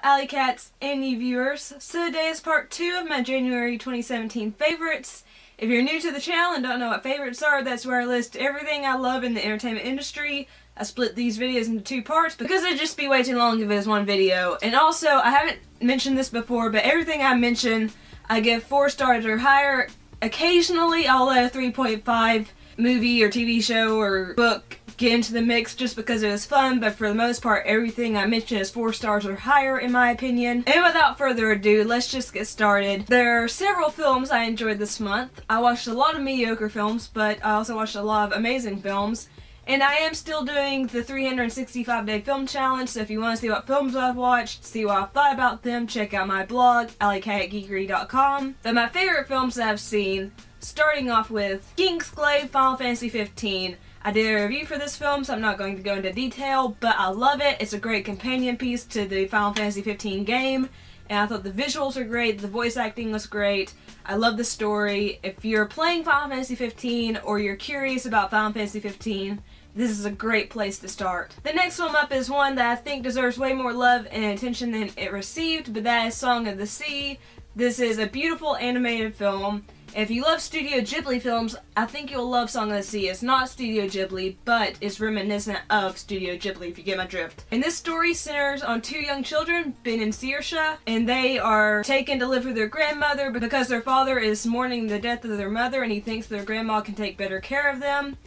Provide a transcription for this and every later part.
Alycats and you viewers. So today is part 2 of my January 2017 favorites. If you're new to the channel and don't know what favorites are, that's where I list everything I love in the entertainment industry. I split these videos into 2 parts because it'd just be way too long if it was one video. And also, I haven't mentioned this before, but everything I mention, I give 4 stars or higher. Occasionally, I'll let a 3.5 movie or TV show or book get into the mix just because it was fun, but for the most part, everything I mention is 4 stars or higher in my opinion. And without further ado, let's just get started. There are several films I enjoyed this month. I watched a lot of mediocre films, but I also watched a lot of amazing films. And I am still doing the 365-day film challenge, so if you want to see what films I've watched, see what I've thought about them, check out my blog, alycatgeekery.com. But my favorite films that I've seen, starting off with Kingsglaive Final Fantasy 15. I did a review for this film, so I'm not going to go into detail, but I love it. It's a great companion piece to the Final Fantasy 15 game, and I thought the visuals are great, the voice acting was great. I love the story. If you're playing Final Fantasy 15 or you're curious about Final Fantasy 15, this is a great place to start. The next film up is one that I think deserves way more love and attention than it received, but that is Song of the Sea. This is a beautiful animated film. If you love Studio Ghibli films, I think you'll love Song of the Sea. It's not Studio Ghibli, but it's reminiscent of Studio Ghibli, if you get my drift. And this story centers on 2 young children, Ben and Saoirse, and they are taken to live with their grandmother because their father is mourning the death of their mother and he thinks their grandma can take better care of them.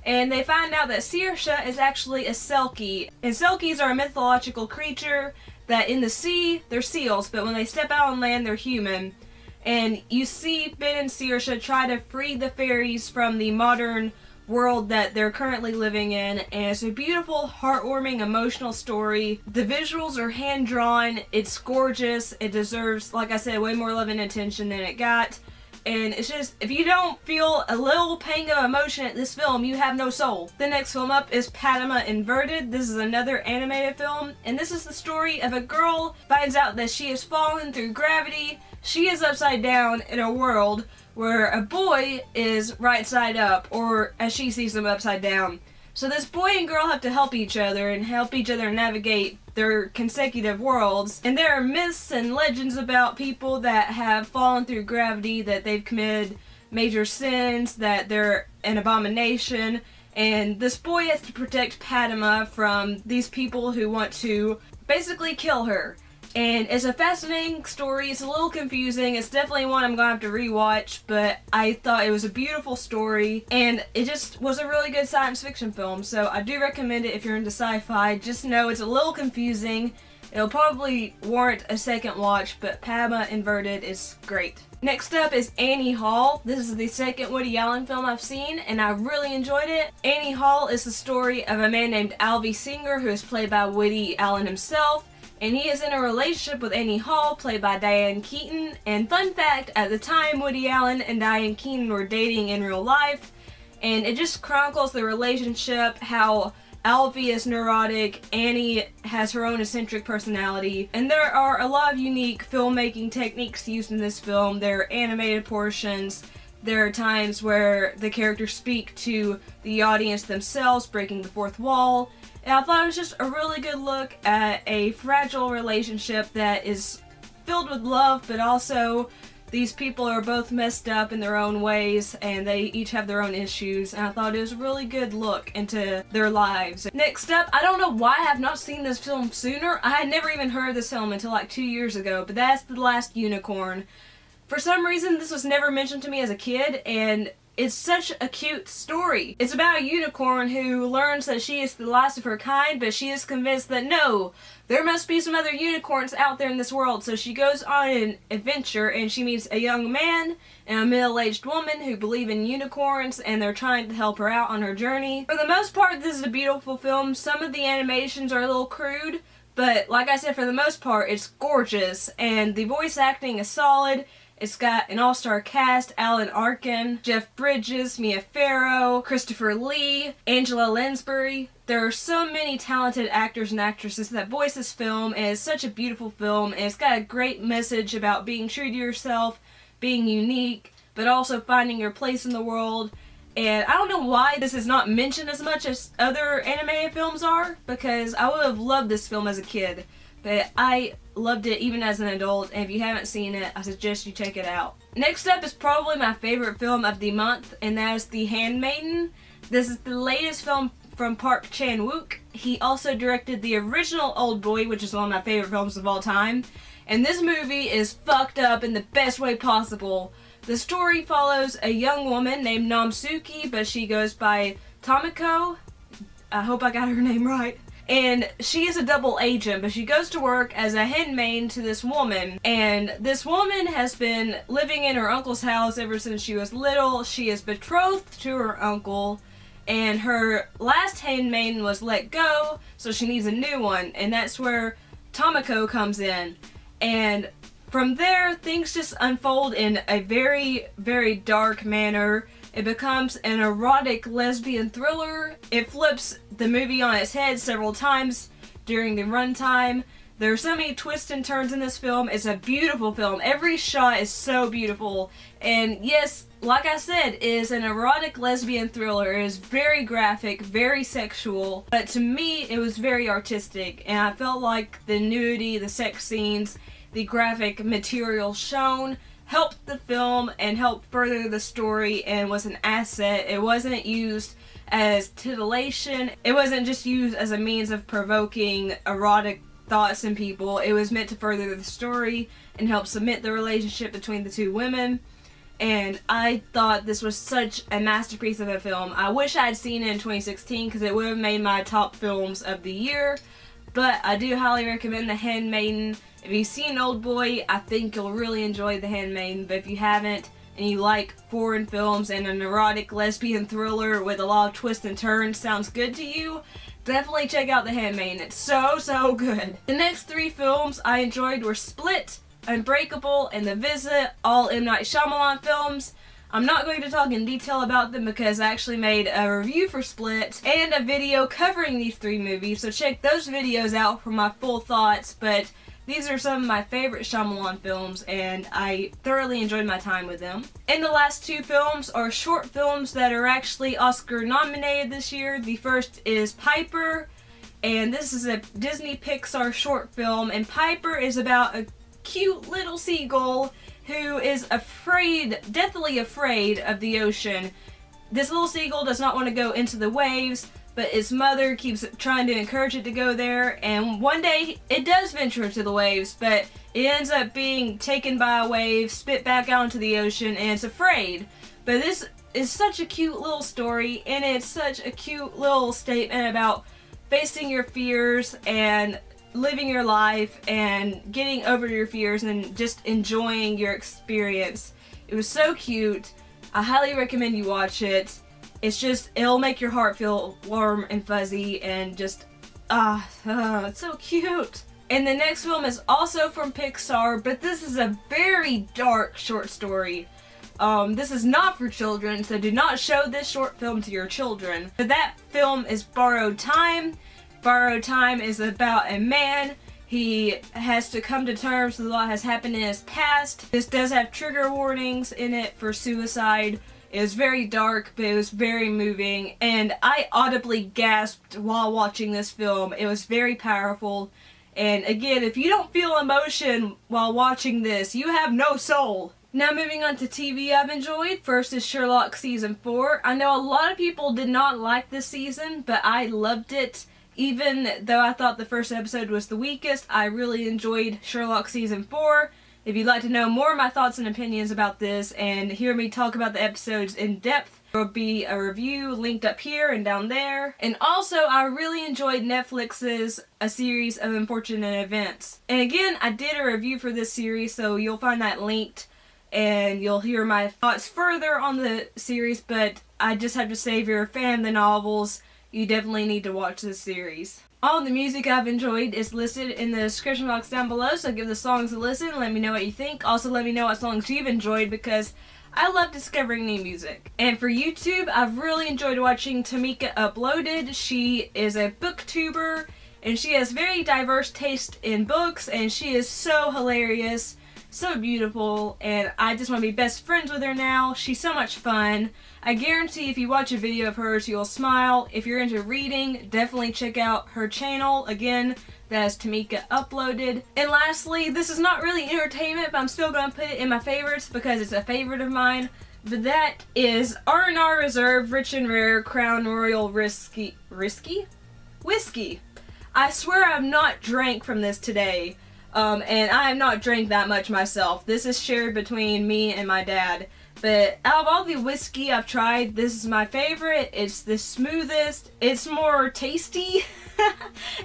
And they find out that Saoirse is actually a Selkie. And Selkies are a mythological creature that in the sea, they're seals, but when they step out on land, they're human. And you see Ben and Saoirse try to free the fairies from the modern world that they're currently living in, and it's a beautiful, heartwarming, emotional story. The visuals are hand-drawn, it's gorgeous, it deserves, like I said, way more love and attention than it got. And it's just, if you don't feel a little pang of emotion at this film, you have no soul. The next film up is Padma Inverted. This is another animated film, and this is the story of a girl finds out that she has fallen through gravity. She is upside down in a world where a boy is right side up, or as she sees them, upside down. So this boy and girl have to help each other navigate their consecutive worlds. And there are myths and legends about people that have fallen through gravity, that they've committed major sins, that they're an abomination. And this boy has to protect Padma from these people who want to basically kill her. And it's a fascinating story. It's a little confusing. It's definitely one I'm going to have to rewatch, but I thought it was a beautiful story, and it just was a really good science fiction film, so I do recommend it if you're into sci-fi. Just know it's a little confusing. It'll probably warrant a second watch, but Padma Inverted is great. Next up is Annie Hall. This is the second Woody Allen film I've seen, and I really enjoyed it. Annie Hall is the story of a man named Alvy Singer, who is played by Woody Allen himself. And he is in a relationship with Annie Hall, played by Diane Keaton. And fun fact, at the time, Woody Allen and Diane Keaton were dating in real life. And it just chronicles the relationship, how Alvy is neurotic, Annie has her own eccentric personality. And there are a lot of unique filmmaking techniques used in this film. There are animated portions. There are times where the characters speak to the audience themselves, breaking the fourth wall. And I thought it was just a really good look at a fragile relationship that is filled with love, but also these people are both messed up in their own ways, and they each have their own issues, and I thought it was a really good look into their lives. Next up, I don't know why I have not seen this film sooner. I had never even heard of this film until like 2 years ago, but that's The Last Unicorn. For some reason, this was never mentioned to me as a kid, and it's such a cute story. It's about a unicorn who learns that she is the last of her kind, but she is convinced that no, there must be some other unicorns out there in this world. So she goes on an adventure and she meets a young man and a middle-aged woman who believe in unicorns, and they're trying to help her out on her journey. For the most part, this is a beautiful film. Some of the animations are a little crude, but like I said, for the most part, it's gorgeous, and the voice acting is solid. It's got an all-star cast: Alan Arkin, Jeff Bridges, Mia Farrow, Christopher Lee, Angela Lansbury. There are so many talented actors and actresses that voice this film, and it's such a beautiful film, and it's got a great message about being true to yourself, being unique, but also finding your place in the world. And I don't know why this is not mentioned as much as other animated films are, because I would have loved this film as a kid. it. I loved it even as an adult, and if you haven't seen it, I suggest you check it out. Next up is probably my favorite film of the month, and that is The Handmaiden. This is the latest film from Park Chan-wook. He also directed the original Old Boy, which is one of my favorite films of all time. And this movie is fucked up in the best way possible. The story follows a young woman named Namsuki, but she goes by Tomiko. I hope I got her name right. And she is a double agent, but she goes to work as a handmaid to this woman. And this woman has been living in her uncle's house ever since she was little. She is betrothed to her uncle, and her last handmaiden was let go, so she needs a new one. And that's where Tomiko comes in. And from there, things just unfold in a very, very dark manner. It becomes an erotic lesbian thriller. It flips the movie on its head several times during the runtime. There are so many twists and turns in this film. It's a beautiful film. Every shot is so beautiful. And yes, like I said, it is an erotic lesbian thriller. It is very graphic, very sexual. But to me, it was very artistic. And I felt like the nudity, the sex scenes, the graphic material shown helped the film and helped further the story and was an asset. It wasn't used as titillation. It wasn't just used as a means of provoking erotic thoughts in people. It was meant to further the story and help cement the relationship between the two women. And I thought this was such a masterpiece of a film. I wish I had seen it in 2016 because it would have made my top films of the year. But I do highly recommend The Handmaiden. If you've seen Old Boy, I think you'll really enjoy The Handmaiden. But if you haven't, and you like foreign films and an erotic lesbian thriller with a lot of twists and turns sounds good to you, definitely check out The Handmaiden. It's so, so good. The next three films I enjoyed were Split, Unbreakable, and The Visit, all M. Night Shyamalan films. I'm not going to talk in detail about them because I actually made a review for Split and a video covering these three movies, so check those videos out for my full thoughts. But these are some of my favorite Shyamalan films, and I thoroughly enjoyed my time with them. And the last two films are short films that are actually Oscar nominated this year. The first is Piper, and this is a Disney Pixar short film, and Piper is about a cute little seagull who is afraid, deathly afraid of the ocean. This little seagull does not want to go into the waves, but its mother keeps trying to encourage it to go there, and one day it does venture into the waves, but it ends up being taken by a wave, spit back out into the ocean, and it's afraid. But this is such a cute little story, and it's such a cute little statement about facing your fears and living your life and getting over your fears and just enjoying your experience. It was so cute. I highly recommend you watch it. It's just, it'll make your heart feel warm and fuzzy and just, it's so cute. And the next film is also from Pixar, but this is a very dark short story. This is not for children, so do not show this short film to your children. But that film is Borrowed Time. Borrowed Time is about a man. He has to come to terms with a lot has happened in his past. This does have trigger warnings in it for suicide. It was very dark, but it was very moving, and I audibly gasped while watching this film. It was very powerful, and again, if you don't feel emotion while watching this, you have no soul. Now moving on to TV I've enjoyed. First is Sherlock Season 4. I know a lot of people did not like this season, but I loved it. Even though I thought the first episode was the weakest, I really enjoyed Sherlock Season 4. If you'd like to know more of my thoughts and opinions about this and hear me talk about the episodes in depth, there will be a review linked up here and down there. And also, I really enjoyed Netflix's A Series of Unfortunate Events. And again, I did a review for this series, so you'll find that linked and you'll hear my thoughts further on the series, but I just have to say, if you're a fan of the novels, you definitely need to watch this series. All the music I've enjoyed is listed in the description box down below, so give the songs a listen and let me know what you think. Also let me know what songs you've enjoyed because I love discovering new music. And for YouTube, I've really enjoyed watching Tamika Uploaded. She is a booktuber and she has very diverse taste in books, and she is so hilarious, so beautiful, and I just want to be best friends with her now. She's so much fun. I guarantee if you watch a video of hers, you'll smile. If you're into reading, definitely check out her channel. Again, that has Tamika uploaded. And lastly, this is not really entertainment, but I'm still going to put it in my favorites because it's a favorite of mine. But that is R&R Reserve Rich and Rare Crown Royal Whiskey. I swear I've not drank from this today, and I have not drank that much myself. This is shared between me and my dad. But out of all the whiskey I've tried, this is my favorite. It's the smoothest. It's more tasty.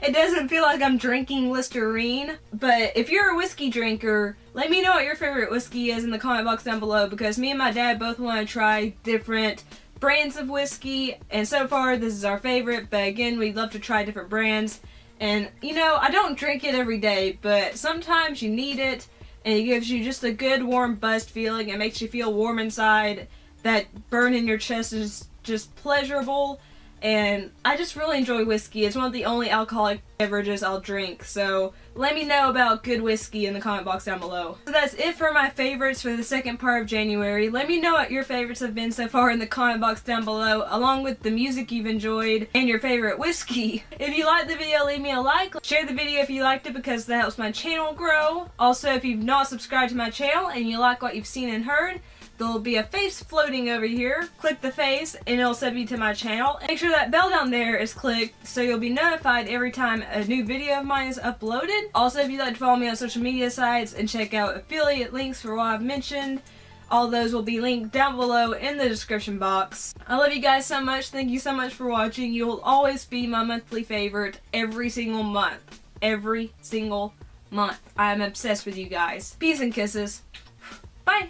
It doesn't feel like I'm drinking Listerine. But if you're a whiskey drinker, let me know what your favorite whiskey is in the comment box down below, because me and my dad both want to try different brands of whiskey, and so far this is our favorite, but again, we'd love to try different brands. And you know, I don't drink it every day, but sometimes you need it, and it gives you just a good warm buzzed feeling. It makes you feel warm inside. That burn in your chest is just pleasurable, and I just really enjoy whiskey. It's one of the only alcoholic beverages I'll drink, so let me know about good whiskey in the comment box down below. So that's it for my favorites for the second part of January. Let me know what your favorites have been so far in the comment box down below, along with the music you've enjoyed and your favorite whiskey. If you liked the video, leave me a like. Share the video if you liked it, because that helps my channel grow. Also, if you've not subscribed to my channel and you like what you've seen and heard, there'll be a face floating over here. Click the face and it'll send you to my channel. Make sure that bell down there is clicked so you'll be notified every time a new video of mine is uploaded. Also, if you'd like to follow me on social media sites and check out affiliate links for what I've mentioned, all those will be linked down below in the description box. I love you guys so much. Thank you so much for watching. You will always be my monthly favorite every single month. Every single month. I'm obsessed with you guys. Peace and kisses. Bye!